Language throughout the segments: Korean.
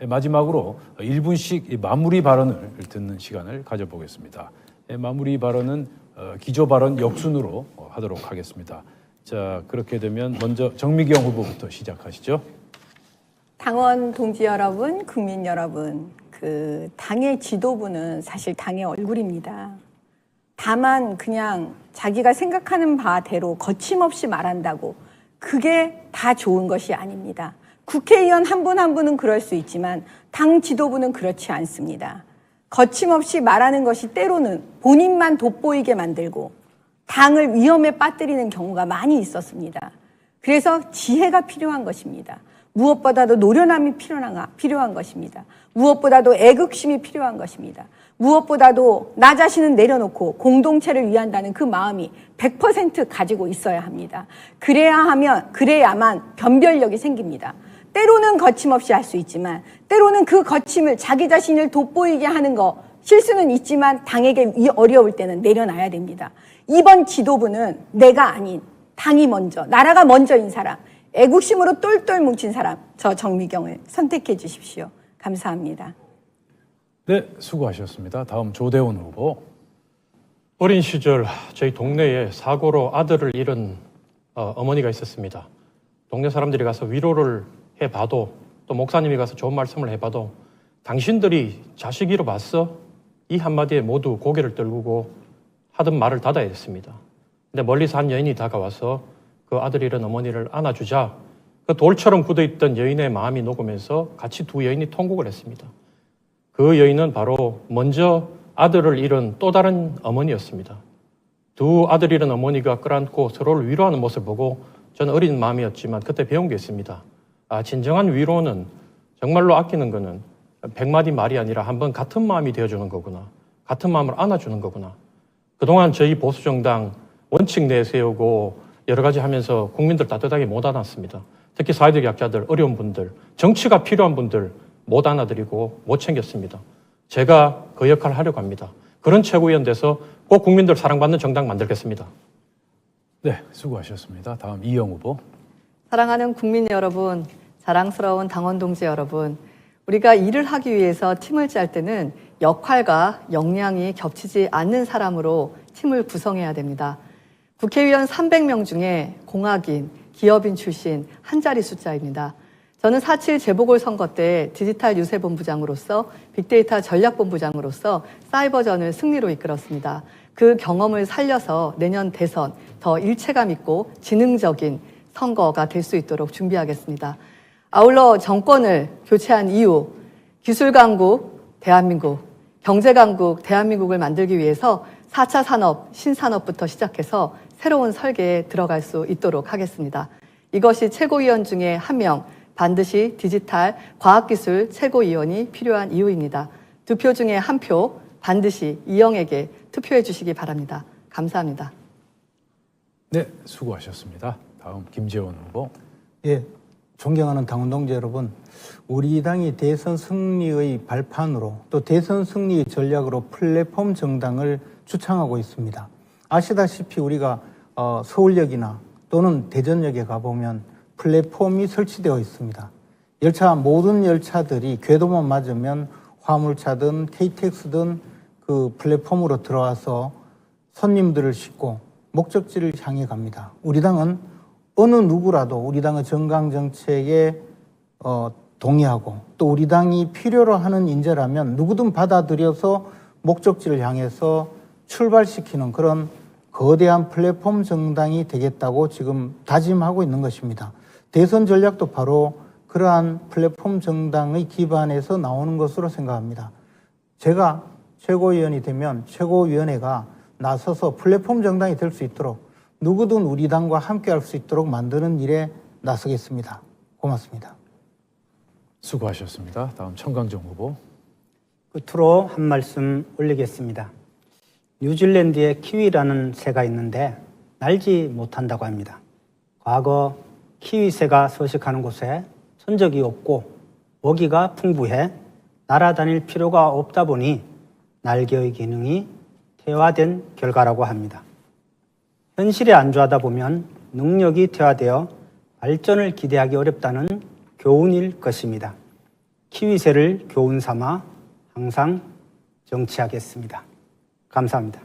마지막으로 1분씩 마무리 발언을 듣는 시간을 가져보겠습니다. 마무리 발언은 기조 발언 역순으로 하도록 하겠습니다. 자, 그렇게 되면 먼저 정미경 후보부터 시작하시죠. 당원 동지 여러분, 국민 여러분, 당의 지도부는 사실 당의 얼굴입니다. 다만 그냥 자기가 생각하는 바대로 거침없이 말한다고 그게 다 좋은 것이 아닙니다. 국회의원 한 분 한 분은 그럴 수 있지만 당 지도부는 그렇지 않습니다. 거침없이 말하는 것이 때로는 본인만 돋보이게 만들고 당을 위험에 빠뜨리는 경우가 많이 있었습니다. 그래서 지혜가 필요한 것입니다. 무엇보다도 노련함이 필요한 것입니다. 무엇보다도 애국심이 필요한 것입니다. 무엇보다도 나 자신은 내려놓고 공동체를 위한다는 그 마음이 100% 가지고 있어야 합니다. 그래야만 변별력이 생깁니다. 때로는 거침없이 할 수 있지만 때로는 그 거침을 자기 자신을 돋보이게 하는 거 실수는 있지만 당에게 어려울 때는 내려놔야 됩니다. 이번 지도부는 내가 아닌 당이 먼저, 나라가 먼저인 사람, 애국심으로 똘똘 뭉친 사람, 저 정미경을 선택해 주십시오. 감사합니다. 네, 수고하셨습니다. 다음 조대원 후보. 어린 시절 저희 동네에 사고로 아들을 잃은 어머니가 있었습니다. 동네 사람들이 가서 위로를 해봐도 또 목사님이 가서 좋은 말씀을 해봐도 당신들이 자식 잃어봤어? 이 한마디에 모두 고개를 떨구고 하던 말을 닫아야 됐습니다. 근데 멀리서 한 여인이 다가와서 그 아들 잃은 어머니를 안아주자 그 돌처럼 굳어있던 여인의 마음이 녹으면서 같이 두 여인이 통곡을 했습니다. 그 여인은 바로 먼저 아들을 잃은 또 다른 어머니였습니다. 두 아들 잃은 어머니가 끌어안고 서로를 위로하는 모습을 보고 저는 어린 마음이었지만 그때 배운 게 있습니다. 진정한 위로는 정말로 아끼는 거는 100마디 말이 아니라 한번 같은 마음이 되어주는 거구나. 같은 마음을 안아주는 거구나. 그동안 저희 보수정당 원칙 내세우고 여러 가지 하면서 국민들 따뜻하게 못 안았습니다. 특히 사회적 약자들, 어려운 분들, 정치가 필요한 분들 못 안아드리고 못 챙겼습니다. 제가 그 역할을 하려고 합니다. 그런 최고위원 돼서 꼭 국민들 사랑받는 정당 만들겠습니다. 네, 수고하셨습니다. 다음 이영 후보. 사랑하는 국민 여러분, 자랑스러운 당원 동지 여러분, 우리가 일을 하기 위해서 팀을 짤 때는 역할과 역량이 겹치지 않는 사람으로 팀을 구성해야 됩니다. 국회의원 300명 중에 공학인, 기업인 출신 한 자리 숫자입니다. 저는 4.7 재보궐선거 때 디지털 유세본부장으로서 빅데이터 전략본부장으로서 사이버전을 승리로 이끌었습니다. 그 경험을 살려서 내년 대선 더 일체감 있고 지능적인 선거가 될 수 있도록 준비하겠습니다. 아울러 정권을 교체한 이후 기술강국 대한민국, 경제강국 대한민국을 만들기 위해서 4차 산업, 신산업부터 시작해서 새로운 설계에 들어갈 수 있도록 하겠습니다. 이것이 최고위원 중에 한 명, 반드시 디지털 과학기술 최고위원이 필요한 이유입니다. 2표 중에 1표 반드시 이영에게 투표해 주시기 바랍니다. 감사합니다. 네, 수고하셨습니다. 다음 김재원 후보. 예, 존경하는 당원 동지 여러분, 우리 당이 대선 승리의 발판으로 또 대선 승리의 전략으로 플랫폼 정당을 주창하고 있습니다. 아시다시피 우리가 서울역이나 또는 대전역에 가보면 플랫폼이 설치되어 있습니다. 모든 열차들이 궤도만 맞으면 화물차든 KTX든 그 플랫폼으로 들어와서 손님들을 싣고 목적지를 향해 갑니다. 우리 당은 어느 누구라도 우리 당의 정강 정책에 동의하고 또 우리 당이 필요로 하는 인재라면 누구든 받아들여서 목적지를 향해서 출발시키는 그런 거대한 플랫폼 정당이 되겠다고 지금 다짐하고 있는 것입니다. 대선 전략도 바로 그러한 플랫폼 정당의 기반에서 나오는 것으로 생각합니다. 제가 최고위원이 되면 최고위원회가 나서서 플랫폼 정당이 될 수 있도록 누구든 우리 당과 함께 할 수 있도록 만드는 일에 나서겠습니다. 고맙습니다. 수고하셨습니다. 다음 청강정 후보. 끝으로 한 말씀 올리겠습니다. 뉴질랜드에 키위라는 새가 있는데 날지 못한다고 합니다. 과거 키위새가 서식하는 곳에 천적이 없고 먹이가 풍부해 날아다닐 필요가 없다 보니 날개의 기능이 퇴화된 결과라고 합니다. 현실에 안주하다 보면 능력이 퇴화되어 발전을 기대하기 어렵다는 교훈일 것입니다. 키위새를 교훈 삼아 항상 정치하겠습니다. 감사합니다.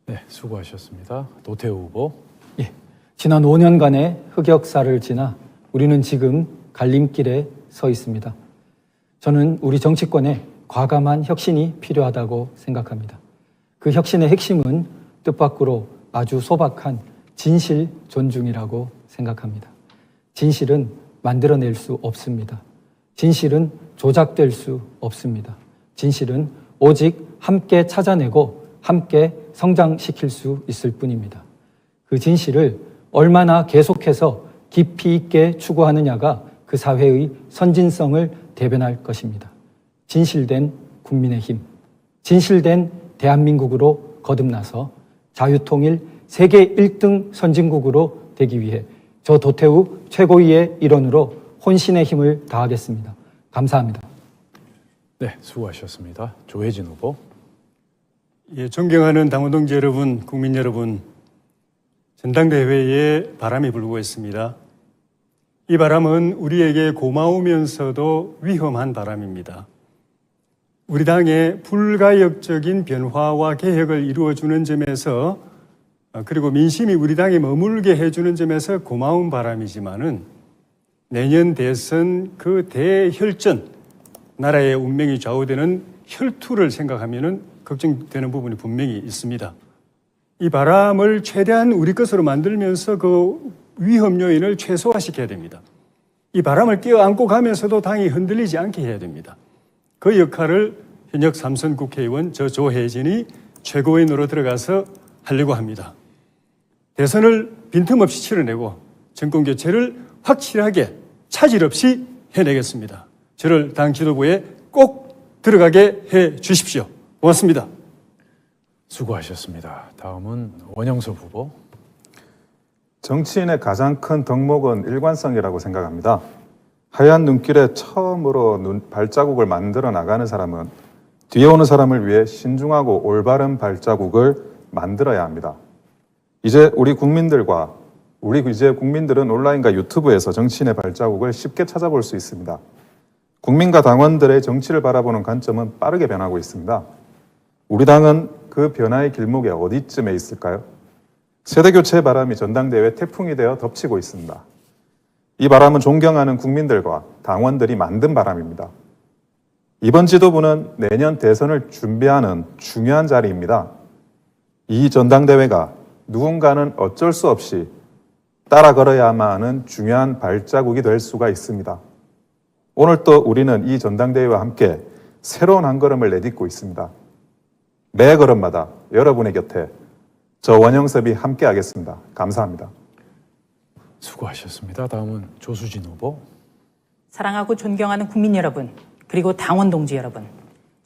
네, 수고하셨습니다. 노태우 후보. 예, 지난 5년간의 흑역사를 지나 우리는 지금 갈림길에 서 있습니다. 저는 우리 정치권에 과감한 혁신이 필요하다고 생각합니다. 그 혁신의 핵심은 뜻밖으로 아주 소박한 진실 존중이라고 생각합니다. 진실은 만들어낼 수 없습니다. 진실은 조작될 수 없습니다. 진실은 오직 함께 찾아내고 함께 성장시킬 수 있을 뿐입니다. 그 진실을 얼마나 계속해서 깊이 있게 추구하느냐가 그 사회의 선진성을 대변할 것입니다. 진실된 국민의힘, 진실된 대한민국으로 거듭나서 자유통일 세계 1등 선진국으로 되기 위해 저 도태우 최고위의 일원으로 혼신의 힘을 다하겠습니다. 감사합니다. 네, 수고하셨습니다. 조혜진 후보. 예, 존경하는 당원 동지 여러분, 국민 여러분, 전당대회에 바람이 불고 있습니다. 이 바람은 우리에게 고마우면서도 위험한 바람입니다. 우리 당의 불가역적인 변화와 개혁을 이루어주는 점에서 그리고 민심이 우리 당에 머물게 해주는 점에서 고마운 바람이지만은 내년 대선 그 대혈전, 나라의 운명이 좌우되는 혈투를 생각하면은 걱정되는 부분이 분명히 있습니다. 이 바람을 최대한 우리 것으로 만들면서 그 위험 요인을 최소화시켜야 됩니다. 이 바람을 껴안고 가면서도 당이 흔들리지 않게 해야 됩니다. 그 역할을 현역 3선 국회의원 저 조혜진이 최고위원으로 들어가서 하려고 합니다. 대선을 빈틈없이 치러내고 정권교체를 확실하게 차질 없이 해내겠습니다. 저를 당 지도부에 꼭 들어가게 해 주십시오. 고맙습니다. 수고하셨습니다. 다음은 원영석 후보. 정치인의 가장 큰 덕목은 일관성이라고 생각합니다. 하얀 눈길에 처음으로 발자국을 만들어 나가는 사람은 뒤에 오는 사람을 위해 신중하고 올바른 발자국을 만들어야 합니다. 이제 국민들은 온라인과 유튜브에서 정치인의 발자국을 쉽게 찾아볼 수 있습니다. 국민과 당원들의 정치를 바라보는 관점은 빠르게 변하고 있습니다. 우리 당은 그 변화의 길목에 어디쯤에 있을까요? 세대교체의 바람이 전당대회 태풍이 되어 덮치고 있습니다. 이 바람은 존경하는 국민들과 당원들이 만든 바람입니다. 이번 지도부는 내년 대선을 준비하는 중요한 자리입니다. 이 전당대회가 누군가는 어쩔 수 없이 따라 걸어야만 하는 중요한 발자국이 될 수가 있습니다. 오늘 또 우리는 이 전당대회와 함께 새로운 한 걸음을 내딛고 있습니다. 매 걸음마다 여러분의 곁에 저 원영섭이 함께 하겠습니다. 감사합니다. 수고하셨습니다. 다음은 조수진 후보. 사랑하고 존경하는 국민 여러분, 그리고 당원 동지 여러분.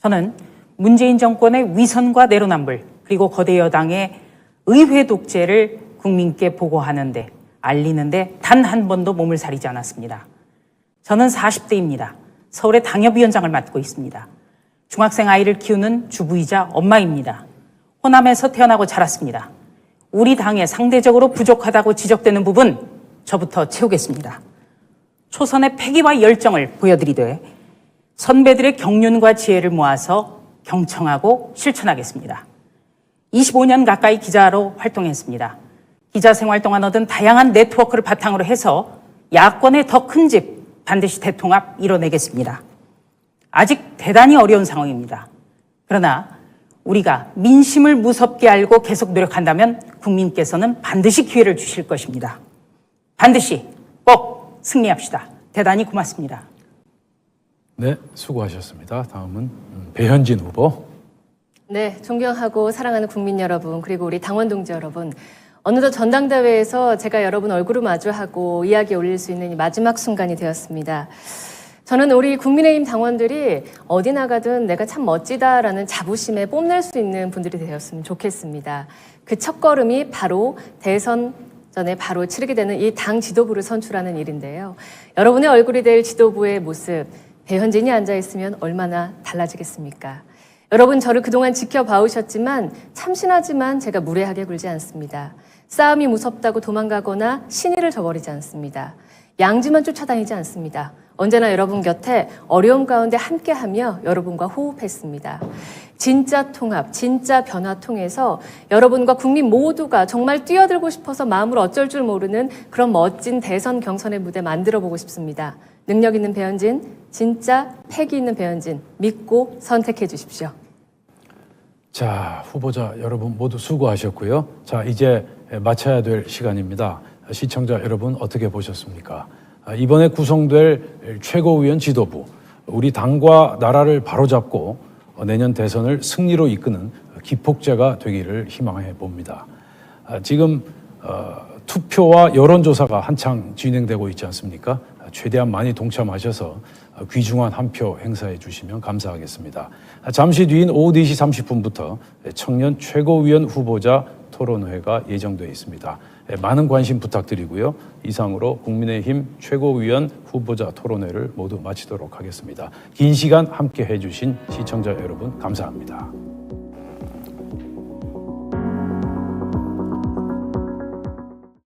저는 문재인 정권의 위선과 내로남불, 그리고 거대 여당의 의회 독재를 국민께 보고하는데, 알리는데 단 한 번도 몸을 사리지 않았습니다. 저는 40대입니다. 서울의 당협위원장을 맡고 있습니다. 중학생 아이를 키우는 주부이자 엄마입니다. 호남에서 태어나고 자랐습니다. 우리 당에 상대적으로 부족하다고 지적되는 부분 저부터 채우겠습니다. 초선의 패기와 열정을 보여드리되 선배들의 경륜과 지혜를 모아서 경청하고 실천하겠습니다. 25년 가까이 기자로 활동했습니다. 기자 생활 동안 얻은 다양한 네트워크를 바탕으로 해서 야권의 더 큰 집 반드시 대통합 이뤄내겠습니다. 아직 대단히 어려운 상황입니다. 그러나 우리가 민심을 무섭게 알고 계속 노력한다면 국민께서는 반드시 기회를 주실 것입니다. 반드시 꼭 승리합시다. 대단히 고맙습니다. 네, 수고하셨습니다. 다음은 배현진 후보. 네, 존경하고 사랑하는 국민 여러분, 그리고 우리 당원 동지 여러분. 어느덧 전당대회에서 제가 여러분 얼굴을 마주하고 이야기 올릴 수 있는 이 마지막 순간이 되었습니다. 저는 우리 국민의힘 당원들이 어디 나가든 내가 참 멋지다라는 자부심에 뽐낼 수 있는 분들이 되었으면 좋겠습니다. 그 첫걸음이 바로 대선 전에 바로 치르게 되는 이 당 지도부를 선출하는 일인데요. 여러분의 얼굴이 될 지도부의 모습, 배현진이 앉아있으면 얼마나 달라지겠습니까? 여러분 저를 그동안 지켜봐오셨지만 참신하지만 제가 무례하게 굴지 않습니다. 싸움이 무섭다고 도망가거나 신의를 저버리지 않습니다. 양지만 쫓아다니지 않습니다. 언제나 여러분 곁에 어려움 가운데 함께하며 여러분과 호흡했습니다. 진짜 통합, 진짜 변화 통해서 여러분과 국민 모두가 정말 뛰어들고 싶어서 마음으로 어쩔 줄 모르는 그런 멋진 대선 경선의 무대 만들어보고 싶습니다. 능력 있는 배현진, 진짜 패기 있는 배현진 믿고 선택해 주십시오. 자, 후보자 여러분 모두 수고하셨고요. 자, 이제 마쳐야 될 시간입니다. 시청자 여러분 어떻게 보셨습니까? 이번에 구성될 최고위원 지도부, 우리 당과 나라를 바로잡고 내년 대선을 승리로 이끄는 기폭제가 되기를 희망해 봅니다. 지금 투표와 여론조사가 한창 진행되고 있지 않습니까? 최대한 많이 동참하셔서 귀중한 한 표 행사해 주시면 감사하겠습니다. 잠시 뒤인 오후 4시 30분부터 청년 최고위원 후보자 토론회가 예정되어 있습니다. 많은 관심 부탁드리고요. 이상으로 국민의힘 최고위원 후보자 토론회를 모두 마치도록 하겠습니다. 긴 시간 함께 해주신 시청자 여러분 감사합니다.